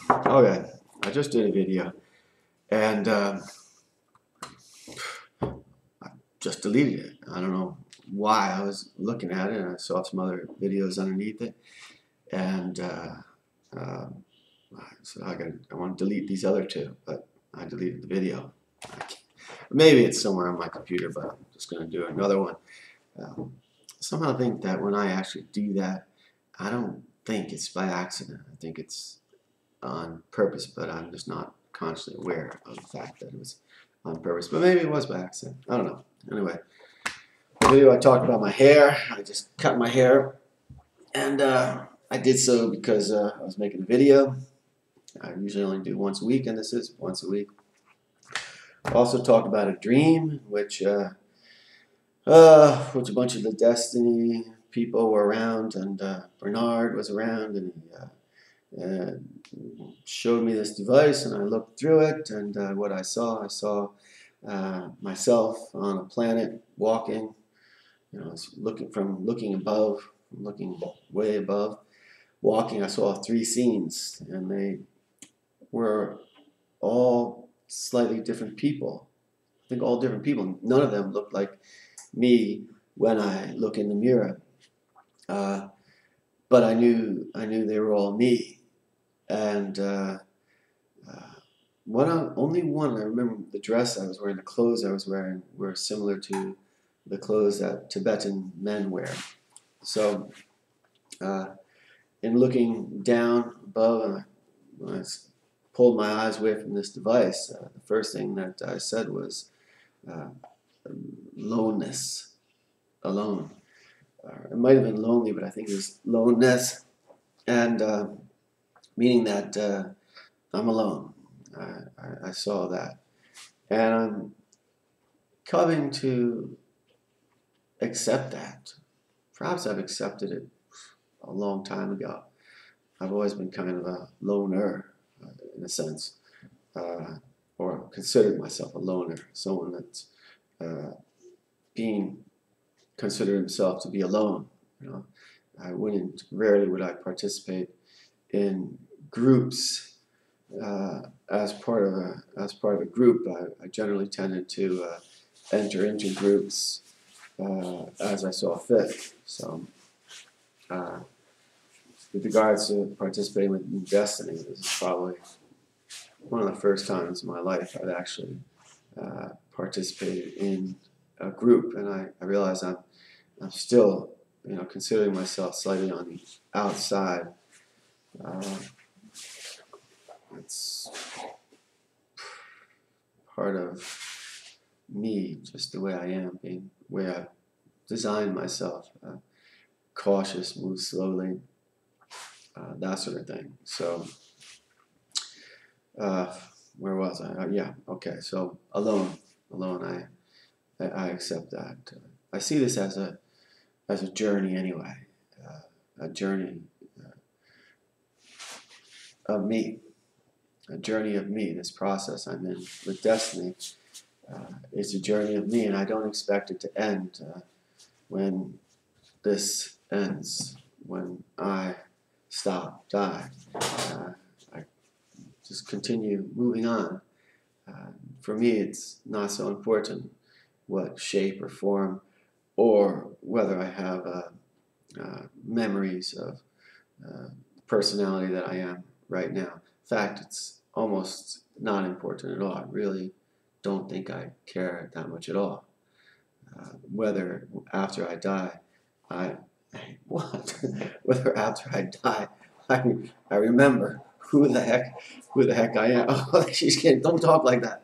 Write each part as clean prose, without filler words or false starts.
Okay, I just did a video and I just deleted it. I don't know why. I was looking at it and I saw some other videos underneath it, and so I want to delete these other two, but I deleted the video. Maybe it's somewhere on my computer, but I'm just going to do another one. Somehow think that when I actually do that, I don't think it's by accident. I think it's on purpose, but I'm just not consciously aware of the fact that it was on purpose. But maybe it was by accident. I don't know. Anyway, the video I talked about my hair. I just cut my hair, and I did so because I was making a video. I usually only do once a week, and this is once a week. I also talked about a dream, which a bunch of the Desteni people were around, and Bernard was around, and he showed me this device, and I looked through it, and what I saw myself on a planet walking. You know, looking above, looking way above, walking. I saw 3 scenes, and they were all slightly different people. I think all different people. None of them looked like me when I look in the mirror. But I knew they were all me. And only one, I remember the dress I was wearing, the clothes I was wearing were similar to the clothes that Tibetan men wear. So in looking down above, and when I pulled my eyes away from this device, the first thing that I said was loneness, alone. It might have been lonely, but I think it was loneness, and meaning that I'm alone. I saw that, and I'm coming to accept that. Perhaps I've accepted it a long time ago. I've always been kind of a loner, in a sense, or considered myself a loner, someone that's being considered himself to be alone. You know, rarely would I participate in groups as part of a group. I generally tended to enter into groups as I saw fit. So, with regards to participating in Desteni, this is probably one of the first times in my life I've actually participated in a group, and I realize I'm still, considering myself slightly on the outside. It's part of me, just the way I am, being the way I've designed myself. Cautious, move slowly, that sort of thing. So, where was I? Yeah, okay. So alone. I accept that. I see this as a journey anyway, a journey of me, a journey of me. This process I'm in with Desteni is a journey of me, and I don't expect it to end when this ends, when I die. I just continue moving on. For me, it's not so important what shape or form, or whether I have memories of personality that I am right now. In fact, it's almost not important at all. I really don't think I care that much at all. Whether after I die, whether after I die, I remember who the heck I am. Oh, she's kidding. Don't talk like that.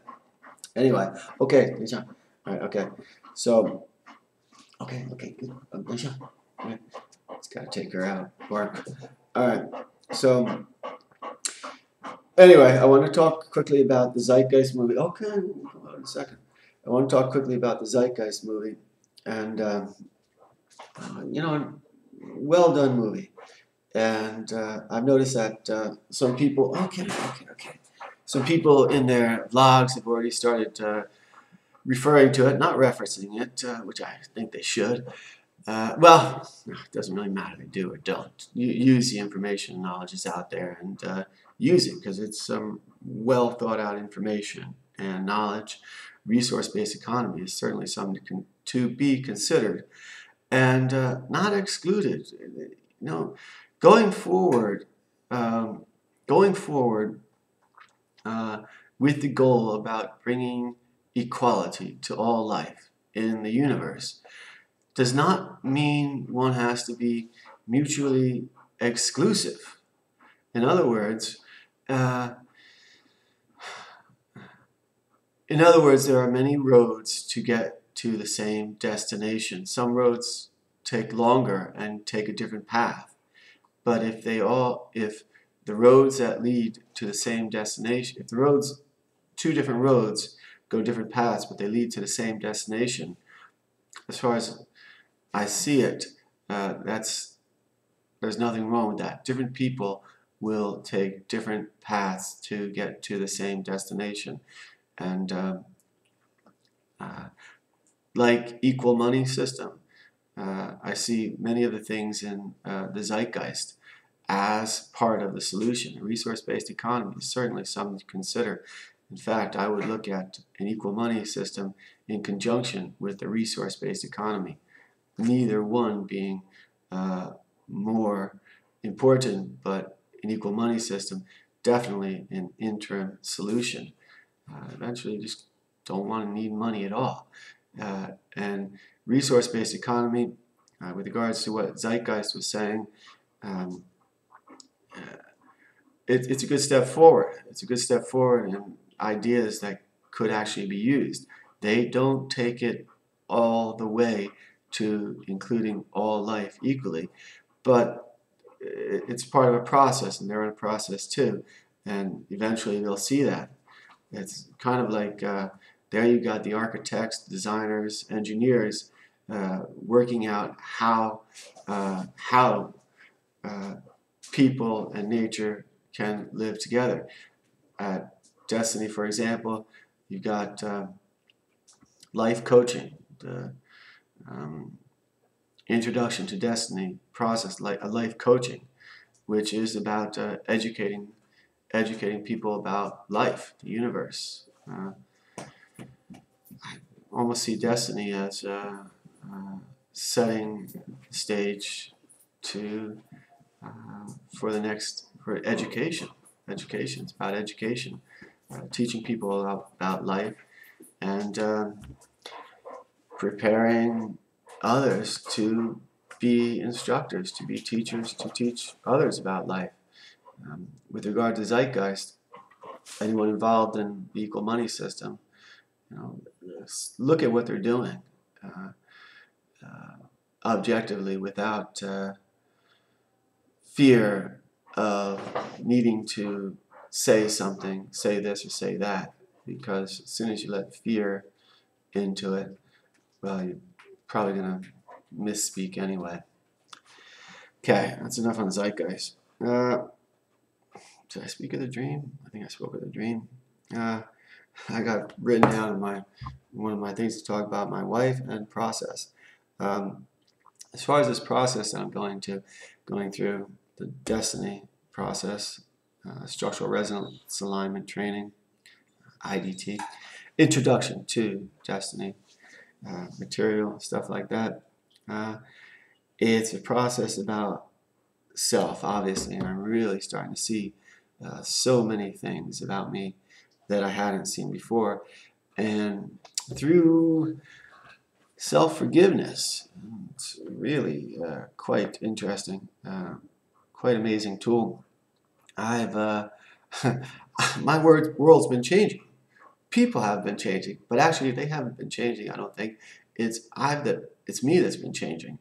Anyway, okay, all right, okay. So, okay, good. Okay. It's gotta take her out. Bark. All right. So, anyway, I want to talk quickly about the Zeitgeist movie. Okay, hold on a second. I want to talk quickly about the Zeitgeist movie, and well done movie. And I've noticed that some people, some people in their vlogs have already started referring to it, not referencing it, which I think they should, Well, it doesn't really matter if they do or don't. You use the information and knowledge is out there, and use it because it's some well thought out information and knowledge. Resource-based economy is certainly something to be considered and not excluded. You know, going forward, um, going forward with the goal about bringing equality to all life in the universe does not mean one has to be mutually exclusive. In other words, uh, there are many roads to get to the same destination. Some roads take longer and take a different path. But if the roads that lead to the same destination, if the roads, two different roads go different paths, but they lead to the same destination, as far as I see it, there's nothing wrong with that. Different people will take different paths to get to the same destination. And like equal money system, I see many of the things in the Zeitgeist as part of the solution. A resource-based economy is certainly something to consider. In fact, I would look at an equal money system in conjunction with the resource-based economy, neither one being more important, but an equal money system definitely an interim solution. Eventually, you just don't want to need money at all. And resource-based economy, with regards to what Zeitgeist was saying, um, it's a good step forward. It's a good step forward in ideas that could actually be used. They don't take it all the way to including all life equally, but it's part of a process, and they're in a process too, and eventually they'll see that. It's kind of like there you got the architects, designers, engineers working out how people and nature can live together. At Desteni, for example, you got life coaching, the introduction to Desteni process, like a life coaching, which is about educating people about life, the universe. I almost see Desteni as setting the stage to for education. Education. It's about education, teaching people about life, and preparing others to be instructors, to be teachers, to teach others about life. With regard to Zeitgeist, anyone involved in the equal money system, look at what they're doing objectively, without fear of needing to say something, say this or say that, because as soon as you let fear into it, well, you're probably going to misspeak anyway. Okay, that's enough on Zeitgeist. Did I speak of the dream? I think I spoke of the dream. I got written down in one of my things to talk about my wife and process. As far as this process that I'm going through, the Desteni process, structural resonance alignment training, IDT, introduction to Desteni, material, stuff like that. It's a process about self, obviously, and I'm really starting to see so many things about me that I hadn't seen before. And through self-forgiveness, it's really quite interesting, quite amazing tool. I've my world's been changing. People have been changing, but actually they haven't been changing. I don't think it's me that's been changing,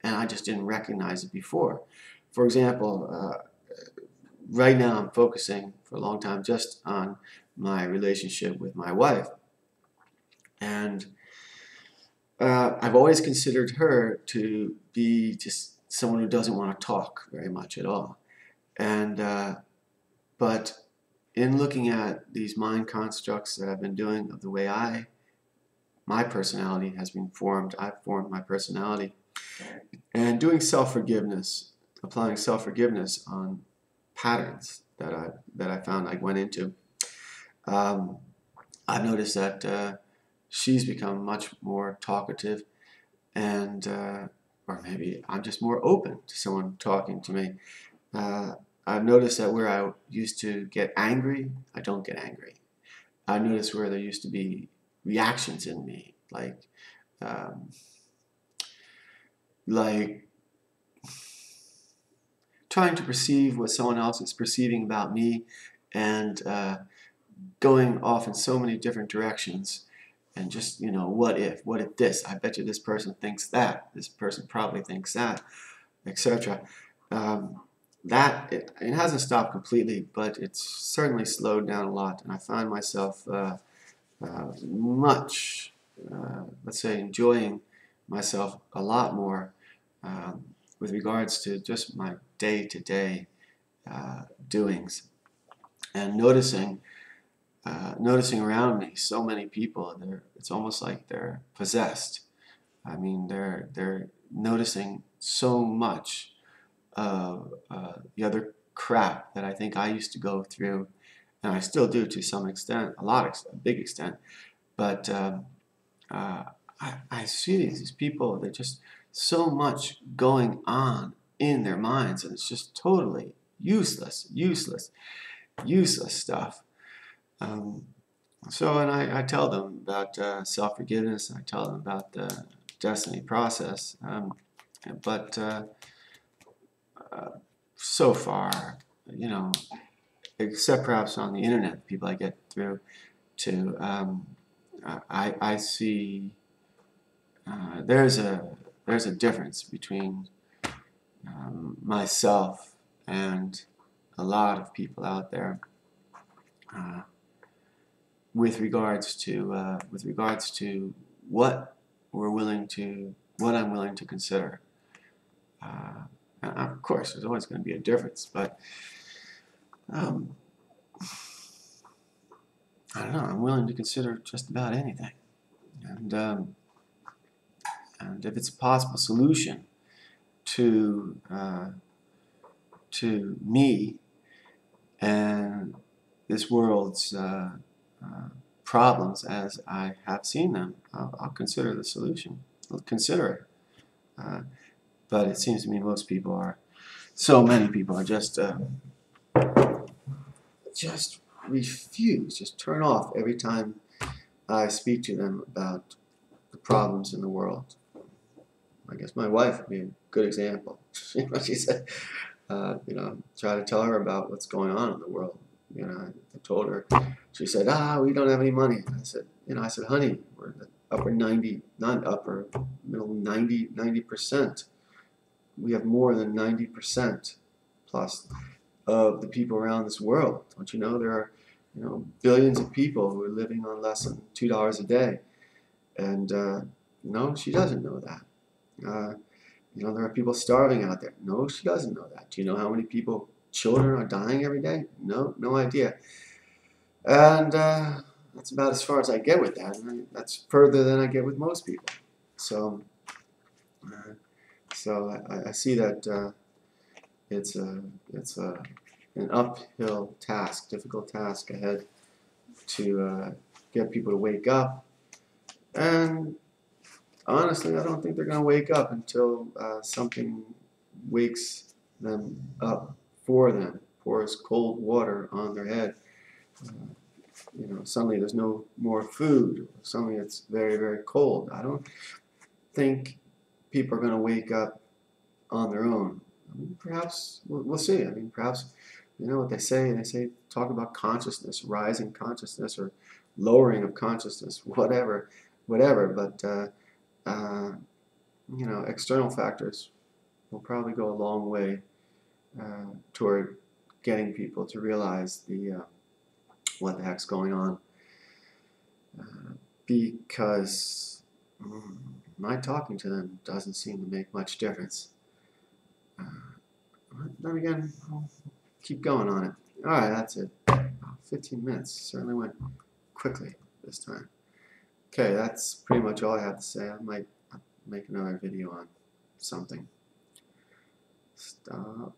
and I just didn't recognize it before. For example, right now I'm focusing for a long time just on my relationship with my wife, and I've always considered her to be just someone who doesn't want to talk very much at all. And but in looking at these mind constructs that I've been doing of the way my personality has been formed, I've formed my personality. And doing self-forgiveness, applying self-forgiveness on patterns that I found I went into. Um, I've noticed that she's become much more talkative, and or maybe I'm just more open to someone talking to me. Uh, I've noticed that where I used to get angry, I don't get angry. I noticed where there used to be reactions in me, um, like trying to perceive what someone else is perceiving about me, and going off in so many different directions, and just, what if this, I bet you this person thinks that, this person probably thinks that, etc. That it hasn't stopped completely, but it's certainly slowed down a lot, and I find myself much, let's say, enjoying myself a lot more with regards to just my day-to-day doings, and noticing around me so many people. It's almost like they're possessed. I mean, they're noticing so much of the other crap that I think I used to go through, and I still do to some extent, a big extent. But I see these people. They're just so much going on in their minds, and it's just totally useless stuff. Um, and I tell them about self-forgiveness. I tell them about the Desteni process. But so far, except perhaps on the internet, people I get through to, I see there's a difference between myself and a lot of people out there. With regards to what I'm willing to consider. And of course, there's always going to be a difference, but I don't know. I'm willing to consider just about anything, and if it's a possible solution to me and this world's problems as I have seen them, I'll consider the solution. I'll consider it. But it seems to me so many people are just refuse, just turn off every time I speak to them about the problems in the world. I guess my wife would be a good example. She said, try to tell her about what's going on in the world. I told her. She said, we don't have any money. I said, honey, we're in the upper 90, not upper, middle 90%. We have more than 90% plus of the people around this world. Don't you know there are, billions of people who are living on less than $2 a day? And no, she doesn't know that. There are people starving out there. No, she doesn't know that. Do you know how many children are dying every day? No, no idea. And that's about as far as I get with that. And that's further than I get with most people. So I see that it's an uphill task, difficult task ahead to get people to wake up. And honestly, I don't think they're going to wake up until something wakes them up for them, pours cold water on their head. Suddenly there's no more food. Suddenly it's very, very cold. I don't think people are going to wake up on their own. Perhaps we'll see. Perhaps what they say. They say talk about consciousness, rising consciousness, or lowering of consciousness, whatever. But external factors will probably go a long way toward getting people to realize what the heck's going on. Because my talking to them doesn't seem to make much difference. Then again, I'll keep going on it. Alright, that's it. 15 minutes. Certainly went quickly this time. Okay, that's pretty much all I have to say. I might make another video on something. Stop.